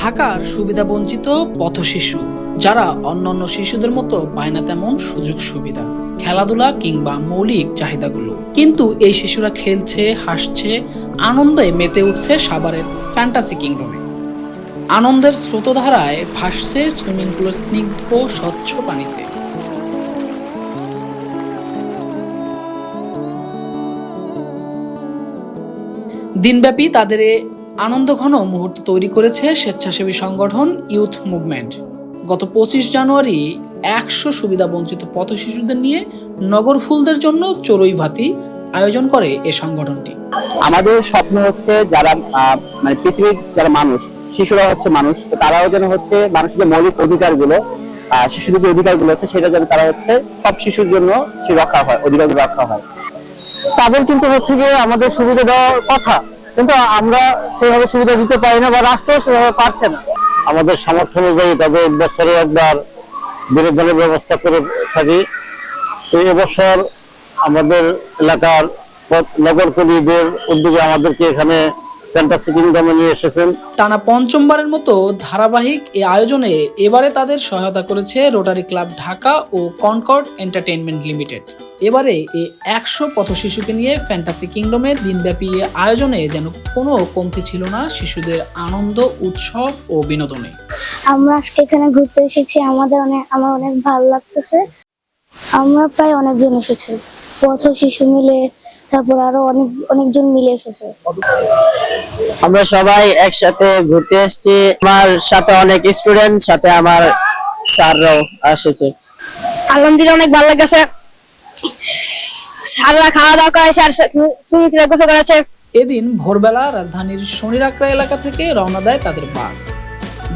ঢাকার সুবিধাবঞ্চিত পথশিশু যারা অন্যান্য শিশুদের মতো পায় না তেমন সুযোগ সুবিধা, খেলাধুলা কিংবা মৌলিক চাহিদাগুলো। কিন্তু এই শিশুরা খেলছে, হাসছে, আনন্দে মেতে উঠছে সাভারের ফ্যান্টাসি কিংডমে। আনন্দের স্রোতধারায় ভাসছে সুইমিং পুলের স্নিগ্ধ স্বচ্ছ পানিতে। দিনব্যাপী তাদের আনন্দঘন মুহূর্ত তৈরি করেছে স্বেচ্ছাসেবী সংগঠন ইউথ মুভমেন্ট। গত 25 জানুয়ারি 100 সুবিধাবঞ্চিত পথশিশুদের নিয়ে নগর ফুলদের জন্য চড়ুই ভাতি আয়োজন করে এই সংগঠনটি। আমাদের স্বপ্ন হচ্ছে যারা মানে পৃথিবীর যারা মানুষ, শিশুরা হচ্ছে মানুষ, তারাও যেন হচ্ছে মানুষের যে মৌলিক অধিকারগুলো, শিশুদের যে অধিকারগুলো হচ্ছে সেটা যেন তারা হচ্ছে সব শিশুর জন্য রক্ষা হয়, অধিকারগুলো রক্ষা হয়। তাদের কিন্তু হচ্ছে গিয়ে আমাদের সুবিধা দেওয়ার কথা, কিন্তু আমরা সেভাবে সুবিধা দিতে পারি না বা রাষ্ট্র সেভাবে পারছে না। আমাদের সামর্থ্য অনুযায়ী তাদের বছরে একবার বিনোদনের ব্যবস্থা করে থাকি। এই বছর আমাদের এলাকার নগরকর্মীদের উদ্যোগে আমাদেরকে এখানে ফ্যান্টাসি কিংডমে নিয়ে এসেছেন। টানা পঞ্চমবারের মতো ধারাবাহিক এই আয়োজনে এবারে তাদের সহায়তা করেছে রোটারি ক্লাব ঢাকা ও কনকর্ড এন্টারটেইনমেন্ট লিমিটেড। এবারে এই 100 পথশিশুকে নিয়ে ফ্যান্টাসি কিংডমে দিনব্যাপী আয়োজনে যেন কোনো কমতি ছিল না শিশুদের আনন্দ, উৎসব ও বিনোদনে। আমরা আজকে এখানে ঘুরতে এসেছি, আমার অনেক ভালো লাগতেছে। আমরা প্রায় অনেকজন এসেছি, পথশিশু মিলে, তারপর আরো অনেকজন মিলে এসেছে। আমরা সবাই একসাথে ঘুরতে এসেছি। আমার সাথে অনেক স্টুডেন্ট, সাথে আমার স্যাররাও এসেছে। আলহামদুলিল্লাহ অনেক ভালো লাগছে। স্যাররা খাওয়া দাওয়া করেছে আর সুমিত্রা গোসল করেছে। এদিন ভোরবেলা রাজধানীর শনিরাকড়া এলাকা থেকে রওনা দেয় তাদের বাস।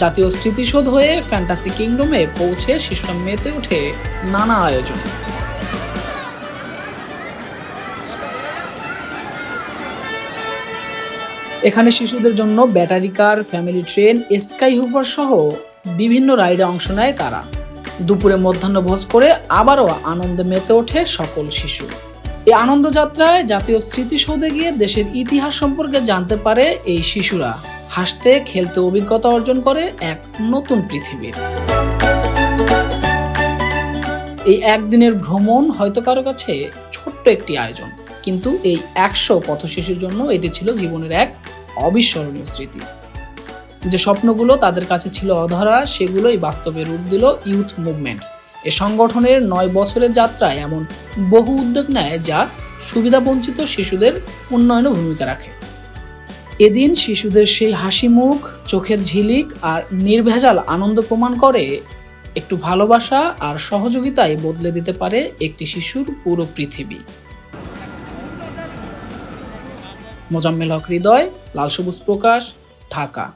জাতীয় স্মৃতিসৌধ হয়ে ফ্যান্টাসি কিংডমে পৌঁছে শিশুরা মেতে ওঠে নানা আয়োজন। এখানে শিশুদের জন্য ব্যাটারি কার, ফ্যামিলি ট্রেন, স্কাই হুভার সহ বিভিন্ন রাইডে অংশ নেয় তারা। দুপুরে মধ্যাহ্নভোজ করে আবারও আনন্দে মেতে ওঠে সকল শিশু। এই আনন্দযাত্রায় জাতীয় স্মৃতিসৌধে গিয়ে দেশের ইতিহাস সম্পর্কে জানতে পারে এই শিশুরা। হাসতে খেলতে অভিজ্ঞতা অর্জন করে এক নতুন পৃথিবীর। এই একদিনের ভ্রমণ হয়তো কারো কাছে ছোট্ট একটি আয়োজন, কিন্তু এই 100 পথশিশুর জন্য এটি ছিল জীবনের এক অবিস্মরণীয় স্মৃতি। যে স্বপ্নগুলো তাদের কাছে ছিল অধরা, সেগুলোই বাস্তবে রূপ দিল ইউথ মুভমেন্ট। এ সংগঠনের 9 বছরের যাত্রায় এমন বহু উদ্যোগ নেয় যা সুবিধাবঞ্চিত শিশুদের উন্নয়নে ভূমিকা রাখে। এদিন শিশুদের সেই হাসি মুখ, চোখের ঝিলিক আর নির্ভেজাল আনন্দ প্রমাণ করে একটু ভালোবাসা আর সহযোগিতায় বদলে দিতে পারে একটি শিশুর পুরো পৃথিবী। মোজাম্মেল হক হৃদয়, লাল সবুজ প্রকাশ, ঢাকা।